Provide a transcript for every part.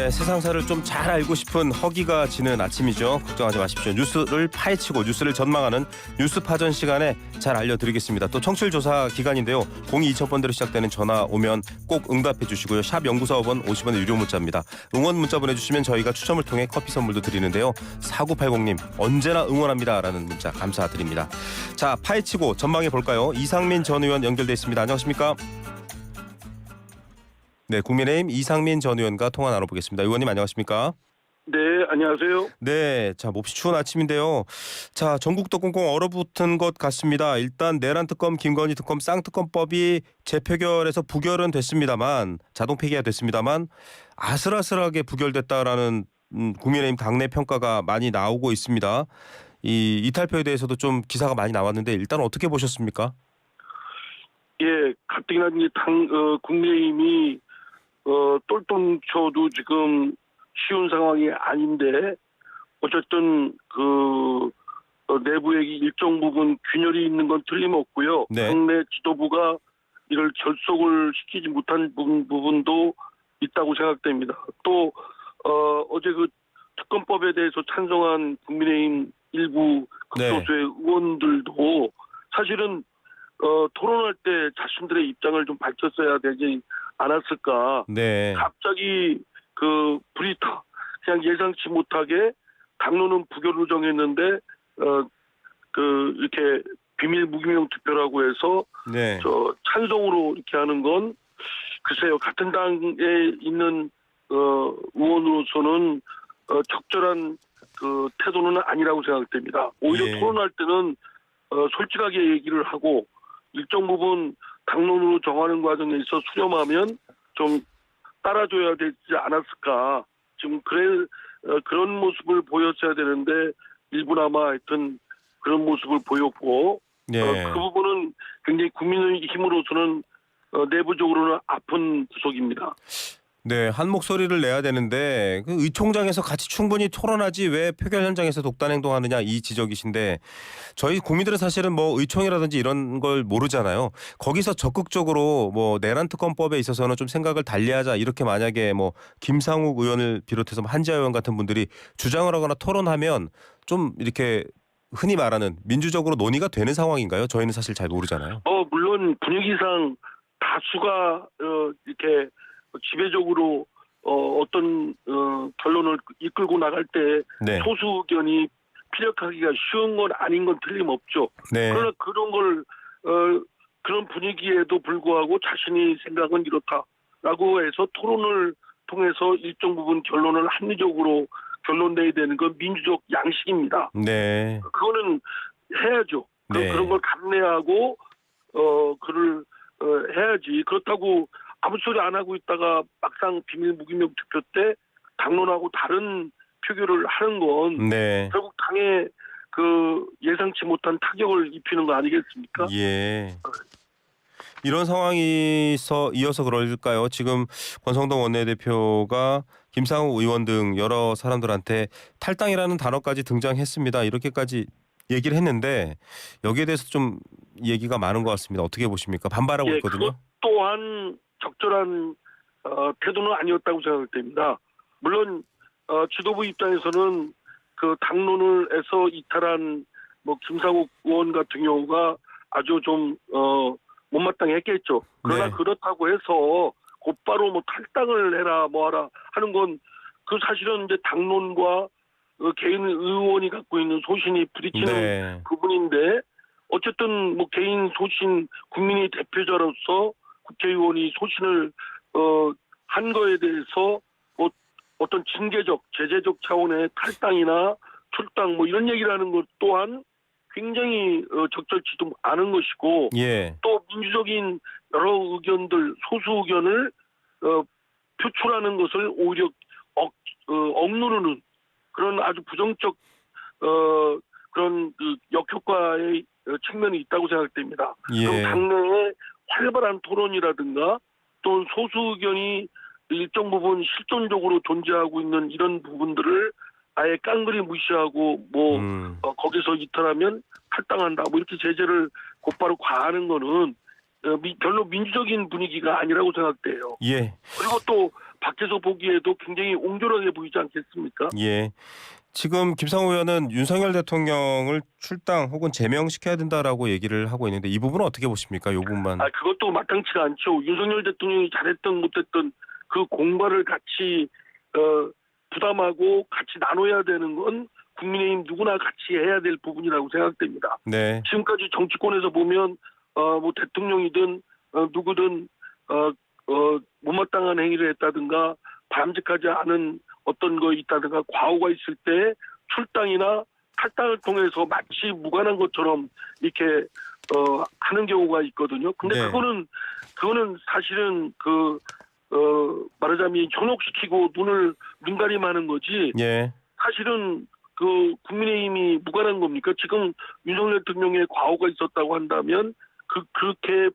네, 세상사를 좀 잘 알고 싶은 허기가 지는 아침이죠. 걱정하지 마십시오. 뉴스를 파헤치고 뉴스를 전망하는 뉴스 파전 시간에 잘 알려드리겠습니다. 또 청취율 조사 기간인데요. 02-2000번대로 시작되는 전화 오면 꼭 응답해 주시고요. 샵 0945번 50원의 유료 문자입니다. 응원 문자 보내주시면 저희가 추첨을 통해 커피 선물도 드리는데요. 4980님 언제나 응원합니다 라는 문자 감사드립니다. 자, 파헤치고 전망해 볼까요? 이상민 전 의원 연결돼 있습니다. 안녕하십니까? 네, 국민의힘 이상민 전 의원과 통화 나눠보겠습니다. 의원님 안녕하십니까? 네, 안녕하세요. 네, 자 몹시 추운 아침인데요. 자, 전국도 꽁꽁 얼어붙은 것 같습니다. 일단 내란 특검, 김건희 특검, 쌍특검법이 재표결에서 부결은 됐습니다만 자동 폐기가 됐습니다만 아슬아슬하게 부결됐다라는 국민의힘 당내 평가가 많이 나오고 있습니다. 이 이탈표에 대해서도 좀 기사가 많이 나왔는데 일단 어떻게 보셨습니까? 예, 가뜩이나 이제 국민의힘이 똘똘 뭉쳐도 지금 쉬운 상황이 아닌데 어쨌든 내부에 일정 부분 균열이 있는 건 틀림없고요. 네. 당내 지도부가 이걸 결속을 시키지 못한 부분도 있다고 생각됩니다. 또 어제 그 특검법에 대해서 찬성한 국민의힘 일부 극소수의 의원들도 사실은 토론할 때 자신들의 입장을 좀 밝혔어야 되지 않았을까. 네. 갑자기 불이 그냥 예상치 못하게 당론은 부결로 정했는데 이렇게 비밀 무기명 투표라고 해서 네. 찬성으로 이렇게 하는 건 글쎄요, 같은 당에 있는 의원으로서는 적절한 태도는 아니라고 생각됩니다. 오히려 예. 토론할 때는 솔직하게 얘기를 하고 일정 부분 당론으로 정하는 과정에 있어 수렴하면 좀 따라줘야 되지 않았을까. 지금 그런 모습을 보였어야 되는데 일부나마 하여튼 그런 모습을 보였고 네. 그 부분은 굉장히 국민의힘으로서는 내부적으로는 아픈 구석입니다. 네, 한 목소리를 내야 되는데 그 의총장에서 같이 충분히 토론하지 왜 표결 현장에서 독단 행동하느냐 이 지적이신데 저희 국민들은 사실은 뭐 의총이라든지 이런 걸 모르잖아요. 거기서 적극적으로 뭐 내란 특검법에 있어서는 좀 생각을 달리하자 이렇게 만약에 뭐 김상욱 의원을 비롯해서 한지아 의원 같은 분들이 주장을 하거나 토론하면 좀 이렇게 흔히 말하는 민주적으로 논의가 되는 상황인가요? 저희는 사실 잘 모르잖아요. 물론 분위기상 다수가 이렇게 지배적으로 어떤 결론을 이끌고 나갈 때 네. 소수 의견이 피력하기가 쉬운 건 아닌 건 틀림없죠. 네. 그러나 그런 걸 그런 분위기에도 불구하고 자신이 생각은 이렇다라고 해서 토론을 통해서 일정 부분 결론을 합리적으로 결론 내야 되는 건 민주적 양식입니다. 네. 그거는 해야죠. 네. 그런 걸 감내하고 그를 해야지. 그렇다고 아무 소리 안 하고 있다가 막상 비밀 무기명 투표 때 당론하고 다른 표결을 하는 건 네. 결국 당에 예상치 못한 타격을 입히는 거 아니겠습니까? 예. 이런 상황에서 이어서 그럴까요? 지금 권성동 원내대표가 김상욱 의원 등 여러 사람들한테 탈당이라는 단어까지 등장했습니다. 이렇게까지 얘기를 했는데 여기에 대해서 좀 얘기가 많은 것 같습니다. 어떻게 보십니까? 반발하고 있거든요. 그것 또한 적절한 태도는 아니었다고 생각됩니다. 물론 지도부 입장에서는 그 당론을 해서 이탈한 뭐 김상욱 의원 같은 경우가 아주 좀 못마땅히 했겠죠. 그러나 네. 그렇다고 해서 곧바로 뭐 탈당을 해라 뭐하라 하는 건 사실은 이제 당론과 개인 의원이 갖고 있는 소신이 부딪히는 네. 부분인데 어쨌든 뭐 개인 소신 국민의 대표자로서 국회의원이 소신을 한 거에 대해서 뭐 어떤 징계적 제재적 차원의 탈당이나 출당 뭐 이런 얘기를 하는 것 또한 굉장히 적절치도 않은 것이고 예. 또 민주적인 여러 의견들 소수 의견을 표출하는 것을 오히려 억누르는 그런 아주 부정적 그런 역효과의 측면이 있다고 생각됩니다. 예. 그럼 당내에 활발한 토론이라든가 또 소수 의견이 일정 부분 실존적으로 존재하고 있는 이런 부분들을 아예 깡그리 무시하고 거기서 이탈하면 탈당한다 뭐 이렇게 제재를 곧바로 과하는 거는 별로 민주적인 분위기가 아니라고 생각돼요. 예. 그리고 또 밖에서 보기에도 굉장히 옹졸하게 보이지 않겠습니까? 예. 지금 김상호 의원은 윤석열 대통령을 출당 혹은 제명시켜야 된다라고 얘기를 하고 있는데 이 부분은 어떻게 보십니까? 이 부분만. 그것도 마땅치가 않죠. 윤석열 대통령이 잘했던 못했던 그 공과를 같이 부담하고 같이 나눠야 되는 건 국민의힘 누구나 같이 해야 될 부분이라고 생각됩니다. 네. 지금까지 정치권에서 보면 뭐 대통령이든 누구든 못마땅한 행위를 했다든가 바람직하지 않은 어떤 거 있다든가 과오가 있을 때 출당이나 탈당을 통해서 마치 무관한 것처럼 이렇게 하는 경우가 있거든요. 근데 네. 그거는 사실은 말하자면 현혹시키고 눈가림하는 거지. 예. 사실은 그 국민의힘이 무관한 겁니까? 지금 윤석열 대통령의 과오가 있었다고 한다면 그렇게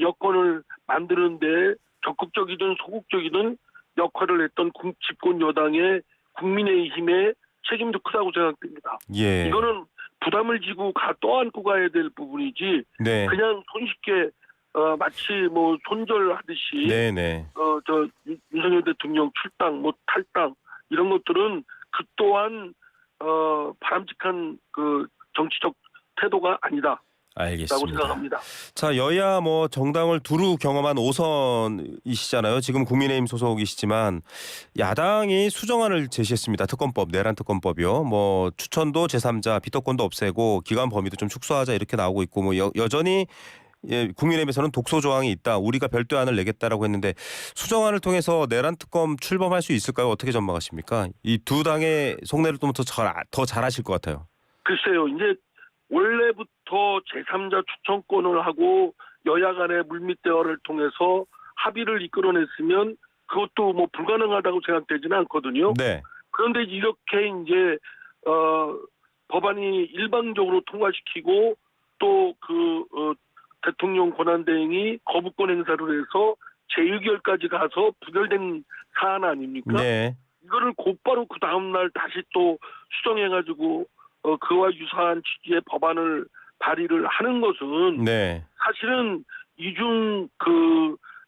여건을 만드는데 적극적이든 소극적이든 역할을 했던 집권 여당의 국민의힘의 책임도 크다고 생각됩니다. 예. 이거는 부담을 지고 떠안고 가야 될 부분이지 네. 그냥 손쉽게 마치 뭐 손절하듯이 네네. 윤석열 대통령 출당 뭐 탈당 이런 것들은 그 또한 바람직한 그 정치적 태도가 아니다. 라고 알겠습니다. 생각합니다. 자, 여야 뭐 정당을 두루 경험한 5선이시잖아요. 지금 국민의힘 소속이시지만 야당이 수정안을 제시했습니다. 특검법, 내란 특검법이요. 뭐 추천도 제3자, 비토권도 없애고 기간 범위도 좀 축소하자 이렇게 나오고 있고 뭐 여전히 국민의힘에서는 독소 조항이 있다. 우리가 별도안을 내겠다라고 했는데 수정안을 통해서 내란 특검 출범할 수 있을까요? 어떻게 전망하십니까? 이 두 당의 속내를 좀 더 잘하실 것 같아요. 글쎄요. 이제 원래부터 제3자 추천권을 하고 여야 간의 물밑 대화를 통해서 합의를 이끌어냈으면 그것도 뭐 불가능하다고 생각되지는 않거든요. 네. 그런데 이렇게 이제 법안이 일방적으로 통과시키고 또 대통령 권한대행이 거부권 행사를 해서 재의결까지 가서 부결된 사안 아닙니까? 네. 이거를 곧바로 그 다음날 다시 또 수정해가지고 그와 유사한 취지의 법안을 발의를 하는 것은 네. 사실은 이중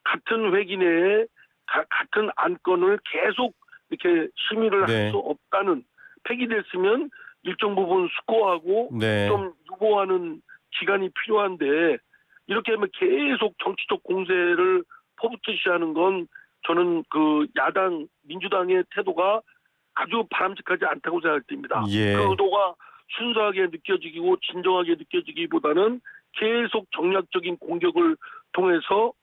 같은 회기 내에 같은 안건을 계속 이렇게 심의를 네. 할 수 없다는 폐기됐으면 일정 부분 수고하고 네. 좀 유보하는 기간이 필요한데 이렇게 하면 계속 정치적 공세를 퍼붓듯이 하는 건 저는 야당 민주당의 태도가 아주 바람직하지 않다고 생각됩니다. 예. 그 의도가 순수하게 느껴지고 진정하게 느껴지기보다는 계속 정략적인 공격을 통해서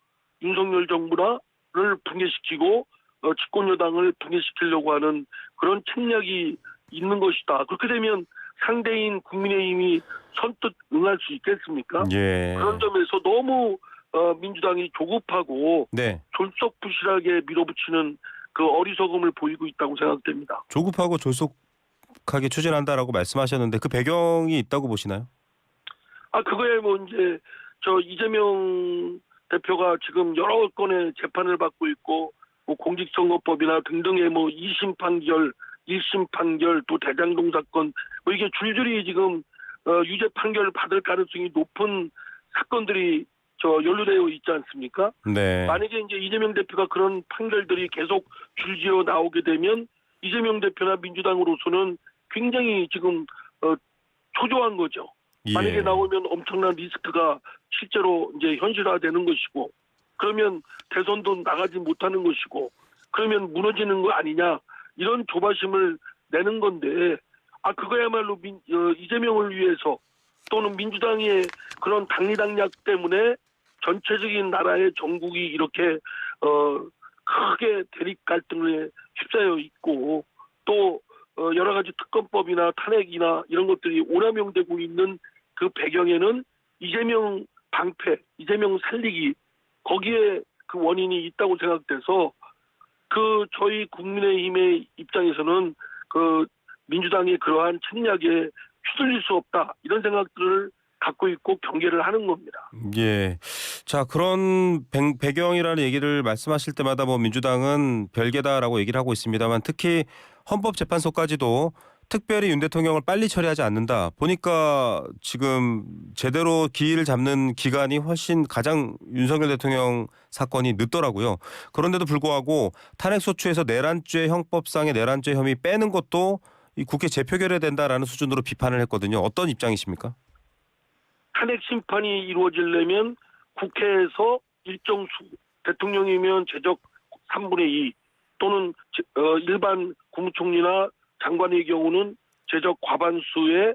윤석열 정부를 붕괴시키고 집권 여당을 붕괴시키려고 하는 그런 책략이 있는 것이다. 그렇게 되면 상대인 국민의힘이 선뜻 응할 수 있겠습니까? 예. 그런 점에서 너무 민주당이 조급하고 네. 졸속부실하게 밀어붙이는 그 어리석음을 보이고 있다고 생각됩니다. 조급하고 졸속하게 추진한다라고 말씀하셨는데 그 배경이 있다고 보시나요? 그거에 뭐 이제 이재명 대표가 지금 여러 건의 재판을 받고 있고 뭐 공직선거법이나 등등의 뭐 2심 판결, 1심 판결 또 대장동 사건 뭐 이게 줄줄이 지금 유죄 판결을 받을 가능성이 높은 사건들이 연루되어 있지 않습니까? 네. 만약에 이제 이재명 대표가 그런 판결들이 계속 줄지어 나오게 되면 이재명 대표나 민주당으로서는 굉장히 지금 초조한 거죠. 예. 만약에 나오면 엄청난 리스크가 실제로 이제 현실화되는 것이고 그러면 대선도 나가지 못하는 것이고 그러면 무너지는 거 아니냐 이런 조바심을 내는 건데 그거야말로 이재명을 위해서 또는 민주당의 그런 당리당략 때문에 전체적인 나라의 전국이 이렇게 크게 대립 갈등에 휩싸여 있고 또 여러 가지 특검법이나 탄핵이나 이런 것들이 오남용되고 있는 그 배경에는 이재명 방패, 이재명 살리기 거기에 그 원인이 있다고 생각돼서 저희 국민의힘의 입장에서는 민주당의 그러한 책략에 휘둘릴 수 없다 이런 생각들을 갖고 있고 경계를 하는 겁니다. 예. 자, 그런 배경이라는 얘기를 말씀하실 때마다 뭐 민주당은 별개다라고 얘기를 하고 있습니다만 특히 헌법재판소까지도 특별히 윤 대통령을 빨리 처리하지 않는다. 보니까 지금 제대로 기일을 잡는 기간이 훨씬 가장 윤석열 대통령 사건이 늦더라고요. 그런데도 불구하고 탄핵소추에서 내란죄 형법상의 내란죄 혐의 빼는 것도 이 국회 재표결해야 된다라는 수준으로 비판을 했거든요. 어떤 입장이십니까? 탄핵 심판이 이루어지려면 국회에서 일정 수, 대통령이면 제적 3분의 2 또는 일반 국무총리나 장관의 경우는 제적 과반수의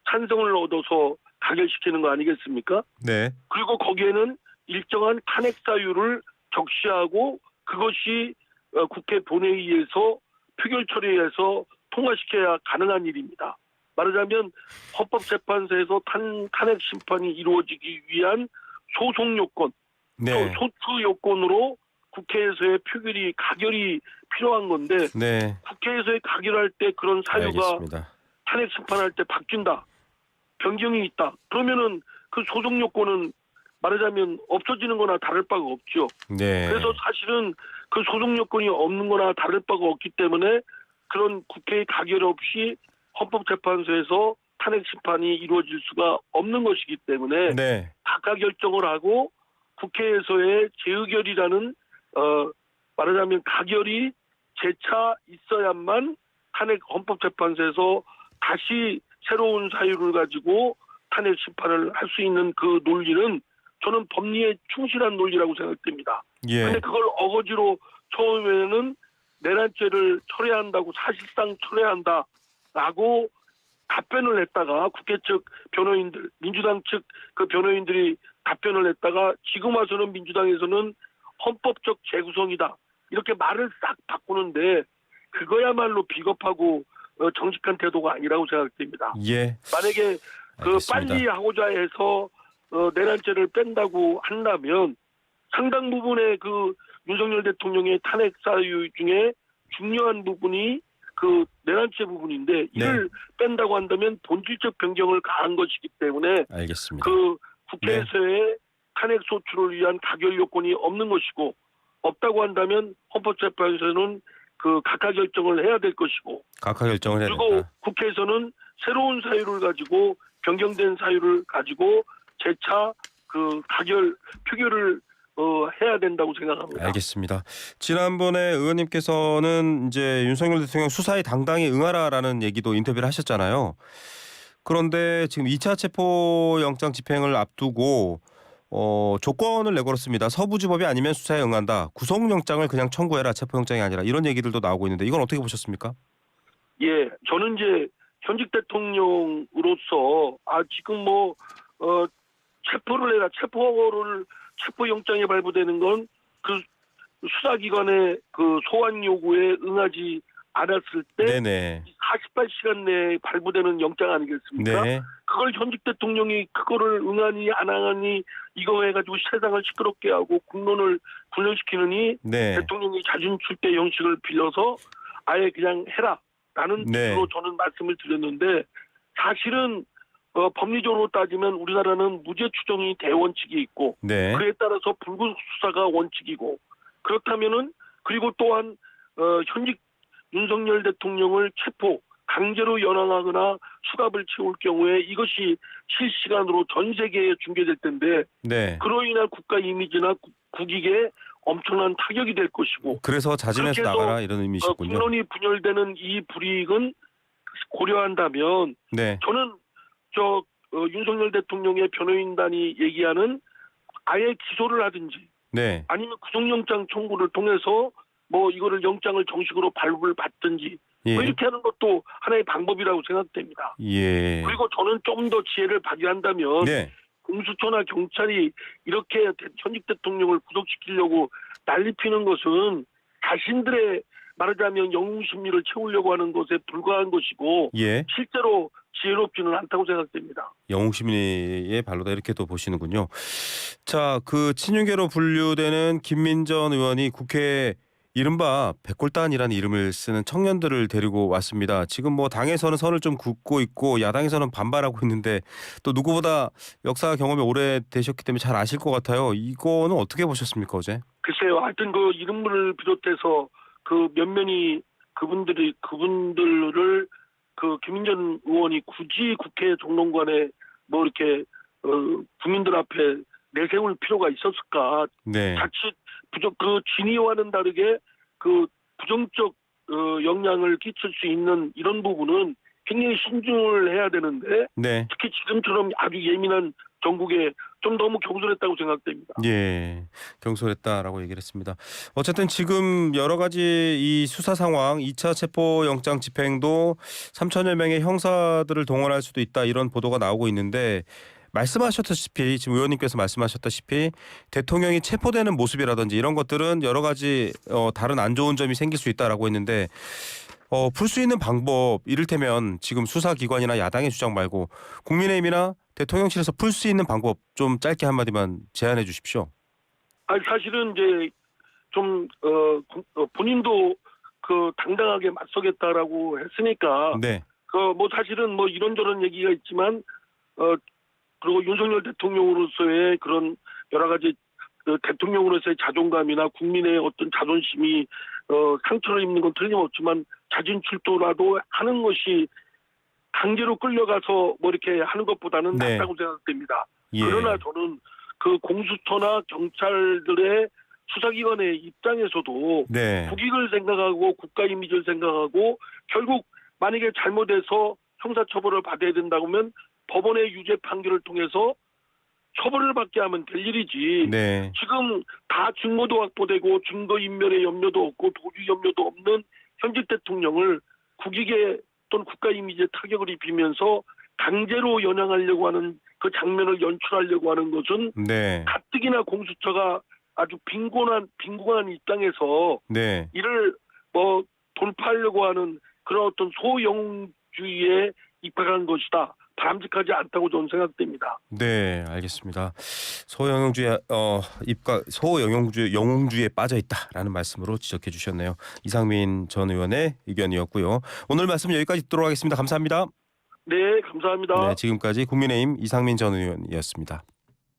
찬성을 얻어서 가결시키는 거 아니겠습니까? 네. 그리고 거기에는 일정한 탄핵 사유를 적시하고 그것이 국회 본회의에서 표결 처리해서 통과시켜야 가능한 일입니다. 말하자면 헌법재판소에서 탄핵 심판이 이루어지기 위한 소송 요건, 네. 또 소추 요건으로 국회에서의 표결이 가결이 필요한 건데 네. 국회에서의 가결할 때 그런 사유가 알겠습니다. 탄핵 심판할 때 바뀐다, 변경이 있다. 그러면은 그 소송 요건은 말하자면 없어지는 거나 다를 바가 없죠. 네. 그래서 사실은 그 소송 요건이 없는 거나 다를 바가 없기 때문에 그런 국회의 가결 없이 헌법재판소에서 탄핵 심판이 이루어질 수가 없는 것이기 때문에 네. 각각 결정을 하고 국회에서의 재의결이라는 말하자면 가결이 재차 있어야만 탄핵 헌법재판소에서 다시 새로운 사유를 가지고 탄핵 심판을 할 수 있는 그 논리는 저는 법리에 충실한 논리라고 생각됩니다. 예. 그런데 그걸 어거지로 처음에는 내란죄를 철회한다고 사실상 철회한다라고 답변을 했다가 국회 측 변호인들, 민주당 측 그 변호인들이 답변을 했다가 지금 와서는 민주당에서는 헌법적 재구성이다 이렇게 말을 싹 바꾸는데 그거야말로 비겁하고 정직한 태도가 아니라고 생각됩니다. 예. 만약에 그 알겠습니다. 빨리 하고자 해서 내란죄를 뺀다고 한다면 상당 부분의 그 윤석열 대통령의 탄핵 사유 중에 중요한 부분이 그 내란죄 부분인데 이를 뺀다고 한다면 본질적 변경을 가한 것이기 때문에 알겠습니다. 그 국회에서의 탄핵 소추를 위한 가결 요건이 없는 것이고 없다고 한다면 헌법재판소는 그 각하 결정을 해야 될 것이고 각하 결정을 해야 그리고 된다. 국회에서는 새로운 사유를 가지고 변경된 사유를 가지고 재차 그 가결 표결을 해야 된다고 생각합니다. 알겠습니다. 지난번에 의원님께서는 이제 윤석열 대통령 수사에 당당히 응하라라는 얘기도 인터뷰를 하셨잖아요. 그런데 지금 2차 체포영장 집행을 앞두고 조건을 내걸었습니다. 서부지법이 아니면 수사에 응한다. 구속영장을 그냥 청구해라. 체포영장이 아니라. 이런 얘기들도 나오고 있는데 이건 어떻게 보셨습니까? 예, 저는 이제 현직 대통령으로서 지금 뭐 체포를 해라. 체포영장이 발부되는 건 그 수사기관의 그 소환 요구에 응하지 않았을 때 네네. 48시간 내에 발부되는 영장 아니겠습니까? 네. 그걸 현직 대통령이 그거를 응하니 안 응하니 이거 해가지고 세상을 시끄럽게 하고 국론을 분열시키느니 네. 대통령이 자진출대 형식을 빌려서 아예 그냥 해라라는 네. 뜻으로 저는 말씀을 드렸는데 사실은 법리적으로 따지면 우리나라는 무죄 추정이 대원칙이 있고 네. 그에 따라서 불구속 수사가 원칙이고 그렇다면은 그리고 또한 현직 윤석열 대통령을 체포 강제로 연항하거나 수갑을 채울 경우에 이것이 실시간으로 전 세계에 중계될 텐데 네. 그로 인한 국가 이미지나 국익에 엄청난 타격이 될 것이고 그래서 자진해서 그렇게 해서 나가라 이런 의미셨군요. 국론이 분열되는 이 불이익은 고려한다면 네. 저는 윤석열 대통령의 변호인단이 얘기하는 아예 기소를 하든지 네. 아니면 구속영장 청구를 통해서 뭐 이거를 영장을 정식으로 발부를 받든지 예. 뭐 이렇게 하는 것도 하나의 방법이라고 생각됩니다. 예. 그리고 저는 좀 더 지혜를 발휘한다면 네. 공수처나 경찰이 이렇게 현직 대통령을 구속시키려고 난리 피는 것은 자신들의 말하자면 영웅심리를 채우려고 하는 것에 불과한 것이고 예. 실제로 지혜롭지는 않다고 생각됩니다. 영웅시민의 발로다 이렇게 또 보시는군요. 자, 그 친윤계로 분류되는 김민전 의원이 국회에 이른바 백골단이라는 이름을 쓰는 청년들을 데리고 왔습니다. 지금 뭐 당에서는 선을 좀 긋고 있고 야당에서는 반발하고 있는데 또 누구보다 역사 경험이 오래되셨기 때문에 잘 아실 것 같아요. 이거는 어떻게 보셨습니까 어제? 글쎄요. 하여튼 그 이름을 비롯해서 그 몇 면이 그분들을 그 김인전 의원이 굳이 국회 종론관에 뭐 이렇게 국민들 앞에 내세울 필요가 있었을까? 네. 자칫 그 진위와는 다르게 그 부정적 영향을 끼칠 수 있는 이런 부분은 굉장히 신중을 해야 되는데 네. 특히 지금처럼 아주 예민한 정국에 좀 너무 경솔했다고 생각됩니다. 예. 경솔했다라고 얘기를 했습니다. 어쨌든 지금 여러 가지 이 수사 상황 2차 체포영장 집행도 3천여 명의 형사들을 동원할 수도 있다 이런 보도가 나오고 있는데 말씀하셨다시피 지금 의원님께서 말씀하셨다시피 대통령이 체포되는 모습이라든지 이런 것들은 여러 가지 다른 안 좋은 점이 생길 수 있다라고 했는데 풀 수 있는 방법 이를테면 지금 수사기관이나 야당의 주장 말고 국민의힘이나 대통령실에서 풀 수 있는 방법 좀 짧게 한마디만 제안해 주십시오. 아니 사실은 이제 좀 본인도 그 당당하게 맞서겠다라고 했으니까 네. 뭐 사실은 뭐 이런저런 얘기가 있지만 그리고 윤석열 대통령으로서의 그런 여러 가지 대통령으로서의 자존감이나 국민의 어떤 자존심이 상처를 입는 건 틀림없지만 자진 출두라도 하는 것이 강제로 끌려가서 뭐 이렇게 하는 것보다는 네. 낫다고 생각됩니다. 예. 그러나 저는 그 공수처나 경찰들의 수사기관의 입장에서도 네. 국익을 생각하고 국가 이미지를 생각하고 결국 만약에 잘못해서 형사처벌을 받아야 된다고 하면 법원의 유죄 판결을 통해서 처벌을 받게 하면 될 일이지. 네. 지금 다 증거도 확보되고 증거인멸의 염려도 없고 도주 염려도 없는 현직 대통령을 국익에 또는 국가 이미지에 타격을 입히면서 강제로 연행하려고 하는 그 장면을 연출하려고 하는 것은 네. 가뜩이나 공수처가 아주 빈곤한 입장에서 네. 이를 뭐 돌파하려고 하는 그런 어떤 소영웅주의에 입각한 것이다. 바람직하지 않다고 저는 생각됩니다. 네, 알겠습니다. 소영웅주의에 빠져 있다라는 말씀으로 지적해 주셨네요. 이상민 전 의원의 의견이었고요. 오늘 말씀 여기까지 듣도록 하겠습니다. 감사합니다. 네, 감사합니다. 네, 지금까지 국민의힘 이상민 전 의원이었습니다.